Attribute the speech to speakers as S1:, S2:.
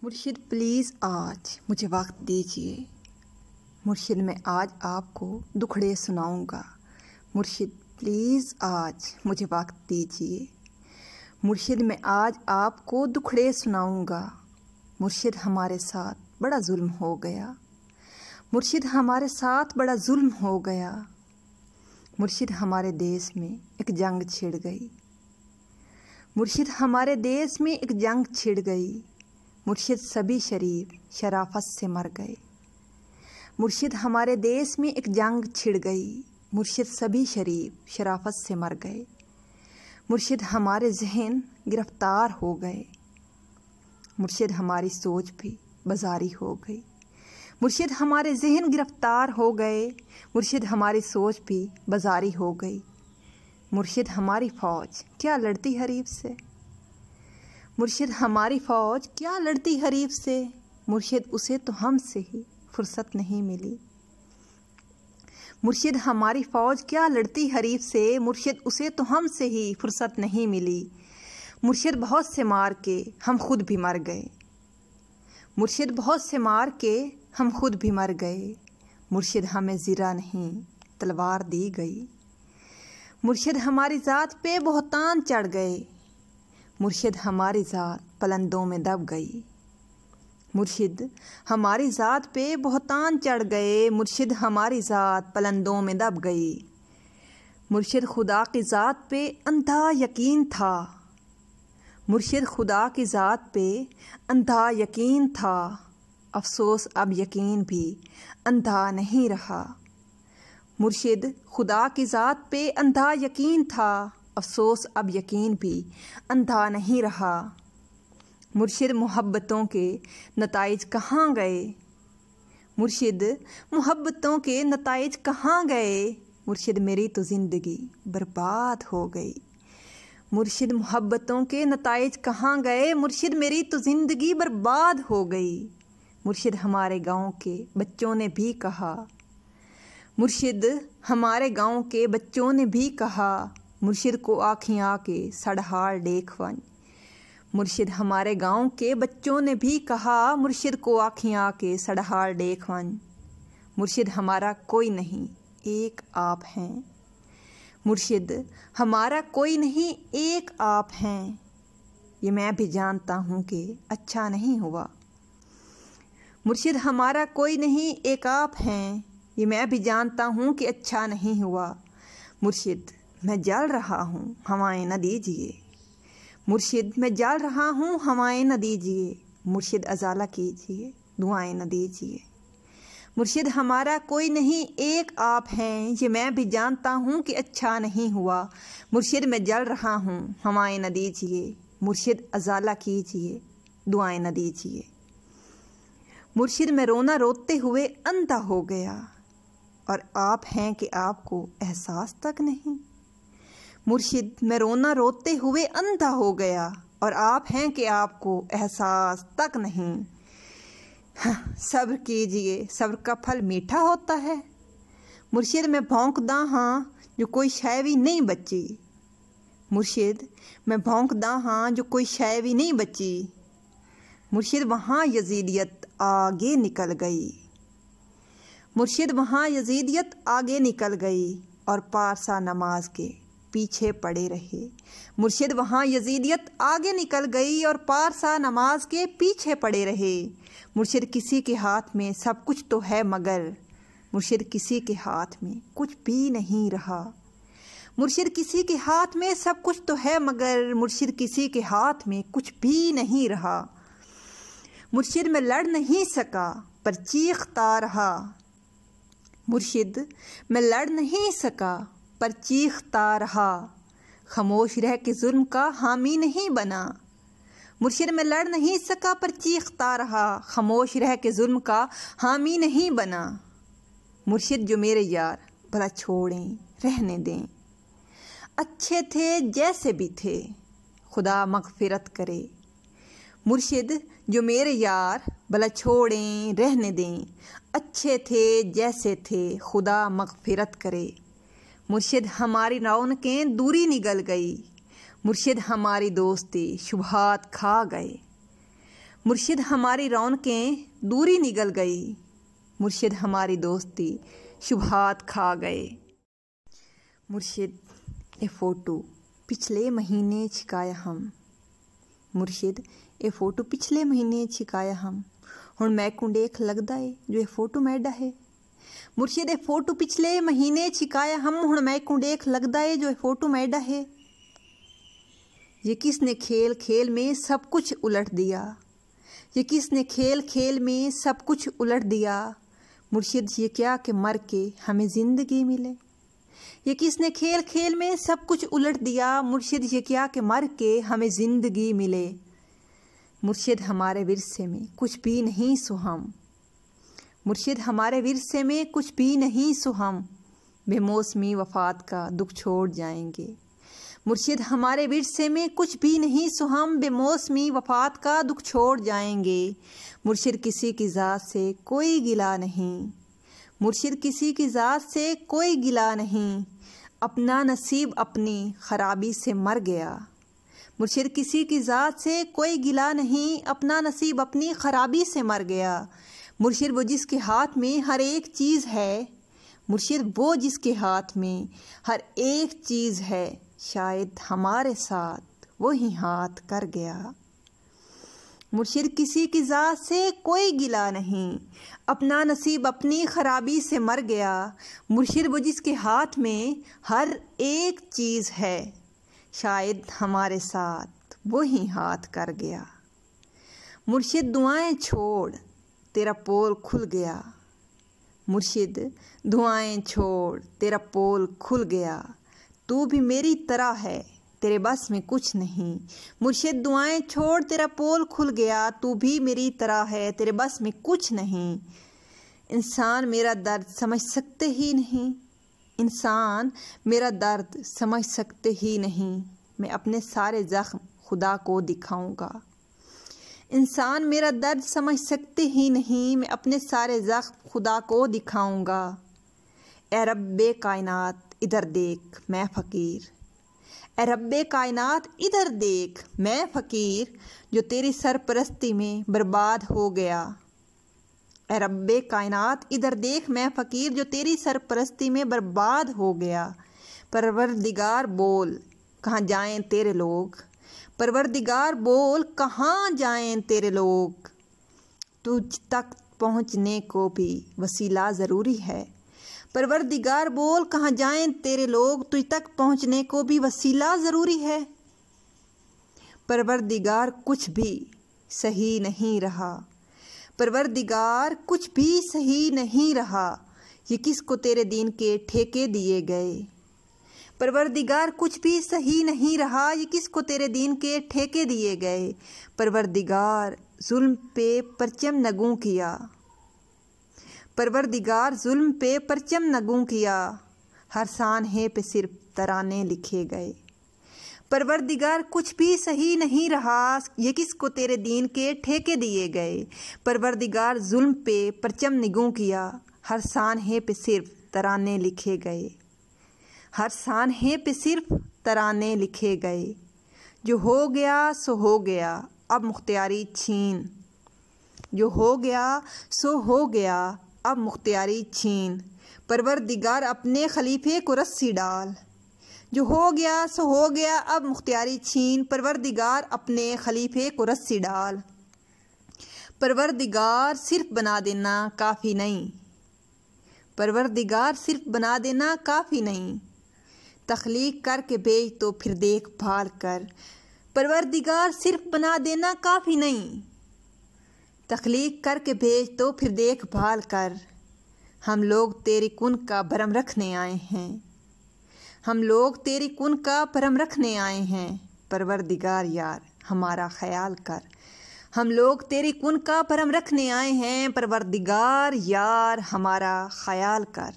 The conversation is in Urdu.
S1: مرشد پلیز آج مجھے وقت دیجیے، مرشد میں آج آپ کو دکھڑے سناؤں گا۔ مرشد پلیز آج مجھے وقت دیجیے، مرشد میں آج آپ کو دکھڑے سناؤں گا۔ مرشد ہمارے ساتھ بڑا ظلم ہو گیا، مرشد ہمارے ساتھ بڑا ظلم ہو گیا۔ مرشد ہمارے دیس میں ایک جنگ چھڑ گئی، مرشد ہمارے دیس میں ایک جنگ چھڑ گئی۔ مرشد سبھی شریف شرافت سے مر گئے، مرشد ہمارے دیس میں ایک جنگ چھڑ گئی۔ مرشد سبھی شریف شرافت سے مر گئے، مرشد ہمارے ذہن گرفتار ہو گئے، مرشد ہماری سوچ بھی بازاری ہو گئی۔ مرشد ہمارے ذہن گرفتار ہو گئے، مرشد ہماری سوچ بھی بازاری ہو گئی۔ مرشد ہماری فوج کیا لڑتی حریف سے، مرشد ہماری فوج کیا لڑتی حریف سے، مرشد اسے تو ہم سے ہی فرصت نہیں ملی۔ مرشد ہماری فوج کیا لڑتی حریف سے، مرشد اسے تو ہم سے ہی فرصت نہیں ملی۔ مرشد بہت سے مار کے ہم خود بھی مر گئے، مرشد بہت سے مار کے ہم خود بھی مر گئے۔ مرشد ہمیں زرہ نہیں تلوار دی گئی، مرشد ہماری ذات پہ بہتان چڑھ گئے، مرشد ہماری ذات پلندوں میں دب گئی۔ مرشد ہماری ذات پہ بہتان چڑھ گئے، مرشد ہماری ذات پلندوں میں دب گئی۔ مرشد خدا کی ذات پہ اندھا یقین تھا، مرشد خدا کی ذات پہ اندھا یقین تھا، افسوس اب یقین بھی اندھا نہیں رہا۔ مرشد خدا کی ذات پہ اندھا یقین تھا، افسوس اب یقین بھی اندھا نہیں رہا۔ مرشد محبتوں کے نتائج کہاں گئے، مرشد محبتوں کے نتائج کہاں گئے، مرشد میری تو زندگی برباد ہو گئی۔ مرشد محبتوں کے نتائج کہاں گئے، مرشد میری تو زندگی برباد ہو گئی۔ مرشد ہمارے گاؤں کے بچوں نے بھی کہا، مرشد ہمارے گاؤں کے بچوں نے بھی کہا، مرشد کو آنکھیں آ کے سڑہار دیکھ ون۔ مرشد ہمارے گاؤں کے بچوں نے بھی کہا، مرشد کو آنکھیں آ کے سڑہار دیکھ ون۔ مرشد ہمارا کوئی نہیں ایک آپ ہیں، مرشد ہمارا کوئی نہیں ایک آپ ہیں، یہ میں بھی جانتا ہوں کہ اچھا نہیں ہوا۔ مرشد ہمارا کوئی نہیں ایک آپ ہیں، یہ میں بھی جانتا ہوں کہ اچھا نہیں ہوا۔ مرشد میں جل رہا ہوں ہوائیں نہ دیجیے، مرشد میں جل رہا ہوں ہوائیں نہ دیجیے، مرشد ازالہ کیجیے دعائیں نہ دیجیے۔ مرشد ہمارا کوئی نہیں ایک آپ ہیں، یہ میں بھی جانتا ہوں کہ اچھا نہیں ہوا۔ مرشد میں جل رہا ہوں ہوائیں نہ دیجیے، مرشد ازالہ کیجیے دعائیں نہ دیجیے۔ مرشد میں رونا روتے ہوئے اندھا ہو گیا، اور آپ ہیں کہ آپ کو احساس تک نہیں۔ مرشد میں رونا روتے ہوئے اندھا ہو گیا، اور آپ ہیں کہ آپ کو احساس تک نہیں۔ صبر کیجئے، صبر کا پھل میٹھا ہوتا ہے۔ مرشد میں بھونکدا ہاں جو کوئی شے بھی نہیں بچی، مرشد میں بھونکدا ہاں جو کوئی شے بھی نہیں بچی۔ مرشد وہاں یزیدیت آگے نکل گئی، مرشد وہاں یزیدیت آگے نکل گئی، اور پارسا نماز کے پیچھے پڑے رہے۔ مرشد وہاں یزیدیت آگے نکل گئی، اور پارسا نماز کے پیچھے پڑے رہے۔ مرشد کسی کے ہاتھ میں سب کچھ تو ہے، مگر مرشد کسی کے ہاتھ میں کچھ بھی نہیں رہا۔ مرشد کسی کے ہاتھ میں سب کچھ تو ہے، مگر مرشد کسی کے ہاتھ میں کچھ بھی نہیں رہا۔ مرشد میں لڑ نہیں سکا پر چیختا رہا، مرشد میں لڑ نہیں سکا پر چیختا رہا، خاموش رہ کے ظلم کا حامی نہیں بنا۔ مرشد میں لڑ نہیں سکا پر چیختا رہا، خاموش رہ کے ظلم کا حامی نہیں بنا۔ مرشد جو میرے یار بھلا چھوڑیں رہنے دیں، اچھے تھے جیسے بھی تھے خدا مغفرت کرے۔ مرشد جو میرے یار بھلا چھوڑیں رہنے دیں، اچھے تھے جیسے تھے خدا مغفرت کرے۔ مرشد ہماری رونقیں دوری نگل گئی، مرشد ہماری دوستی شبہات کھا گئے۔ مرشد ہماری رونقیں دوری نگل گئی، مرشد ہماری دوستی شبہات کھا گئے۔ مرشد اے فوٹو پچھلے مہینے چھکایا ہم، مرشد اے فوٹو پچھلے مہینے چھکایا ہم، ہن میں کو دیکھ لگدا اے جو اے فوٹو میڈا ہے۔ مرشد اے فوٹو پچھلے مہینے چھکایا ہم، ہن میں کو دیکھ لگدا اے جو اے فوٹو میڈا ہے۔ یہ کس نے کھیل کھیل میں سب کچھ الٹ دیا، یہ کس نے کھیل کھیل میں سب کچھ الٹ دیا، مرشد یہ کیا کہ مر کے ہمیں زندگی ملے۔ یہ کس نے کھیل کھیل میں سب کچھ الٹ دیا، مرشد یہ کیا کہ مر کے ہمیں زندگی ملے۔ مرشد ہمارے ورثے میں کچھ بھی نہیں سو ہم، مرشد ہمارے ورثے میں کچھ بھی نہیں سو ہم، بے موسمی وفات کا دکھ چھوڑ جائیں گے۔ مرشد ہمارے ورثے میں کچھ بھی نہیں سو ہم، بے موسمی وفات کا دکھ چھوڑ جائیں گے۔ مرشد کسی کی ذات سے کوئی گلہ نہیں، مرشد کسی کی ذات سے کوئی گلہ نہیں، اپنا نصیب اپنی خرابی سے مر گیا۔ مرشد کسی کی ذات سے کوئی گلہ نہیں، اپنا نصیب اپنی خرابی سے مر گیا۔ مرشد وہ جس کے ہاتھ میں ہر ایک چیز ہے، مرشد وہ جس کے ہاتھ میں ہر ایک چیز ہے، شاید ہمارے ساتھ وہی ہاتھ کر گیا۔ مرشد کسی کی ذات سے کوئی گلہ نہیں، اپنا نصیب اپنی خرابی سے مر گیا۔ مرشد وہ جس کے ہاتھ میں ہر ایک چیز ہے، شاید ہمارے ساتھ وہی ہاتھ کر گیا۔ مرشد دعائیں چھوڑ تیرا پول کھل گیا، مرشد دعائیں چھوڑ تیرا پول کھل گیا، تو بھی میری طرح ہے تیرے بس میں کچھ نہیں۔ مرشد دعائیں چھوڑ تیرا پول کھل گیا، تو بھی میری طرح ہے تیرے بس میں کچھ نہیں۔ انسان میرا درد سمجھ سکتے ہی نہیں، انسان میرا درد سمجھ سکتے ہی نہیں، میں اپنے سارے زخم خدا کو دکھاؤں گا۔ انسان میرا درد سمجھ سکتے ہی نہیں، میں اپنے سارے زخم خدا کو دکھاؤں گا۔ اے رب کائنات ادھر دیکھ میں فقیر، اے رب کائنات ادھر دیکھ میں فقیر، جو تیری سرپرستی میں برباد ہو گیا۔ اے رب کائنات ادھر دیکھ میں فقیر، جو تیری سرپرستی میں برباد ہو گیا۔ پروردگار بول کہاں جائیں تیرے لوگ، پروردگار بول کہاں جائیں تیرے لوگ، تجھ تک پہنچنے کو بھی وسیلہ ضروری ہے۔ پروردگار بول کہاں جائیں تیرے لوگ، تجھ تک پہنچنے کو بھی وسیلہ ضروری ہے۔ پروردگار کچھ بھی صحیح نہیں رہا، پروردگار کچھ بھی صحیح نہیں رہا، یہ کس کو تیرے دین کے ٹھیکے دیے گئے۔ پروردگار کچھ بھی صحیح نہیں رہا، یہ کس کو تیرے دین کے ٹھیکے دیے گئے۔ پروردگار ظلم پہ پرچم نگوں کیا، پروردگار ظلم پہ پرچم نگوں کیا، ہر سانحے پہ صرف ترانے لکھے گئے۔ پروردگار کچھ بھی صحیح نہیں رہا، یہ کس کو تیرے دین کے ٹھیکے دیے گئے۔ پروردگار ظلم پہ پرچم نگوں کیا، ہر سانحے پہ صرف ترانے لکھے گئے، ہر سانحے پہ صرف ترانے لکھے گئے۔ جو ہو گیا سو ہو گیا، اب مختاری چھین، جو ہو گیا سو ہو گیا، اب مختاری چھین، پروردگار اپنے خلیفے کو رسی ڈال۔ جو ہو گیا سو ہو گیا، اب مختاری چھین، پروردگار اپنے خلیفے کو رسی ڈال۔ پروردگار صرف بنا دینا کافی نہیں، پروردگار صرف بنا دینا کافی نہیں، تخلیق کر کے بھیج تو پھر دیکھ بھال کر۔ پروردگار صرف بنا دینا کافی نہیں، تخلیق کر کے بھیج تو پھر دیکھ بھال کر۔ ہم لوگ تیری کن کا بھرم رکھنے آئے ہیں، ہم لوگ تیری کن کا بھرم رکھنے آئے ہیں، پروردگار یار ہمارا خیال کر۔ ہم لوگ تیری کن کا بھرم رکھنے آئے ہیں، پروردگار یار ہمارا خیال کر۔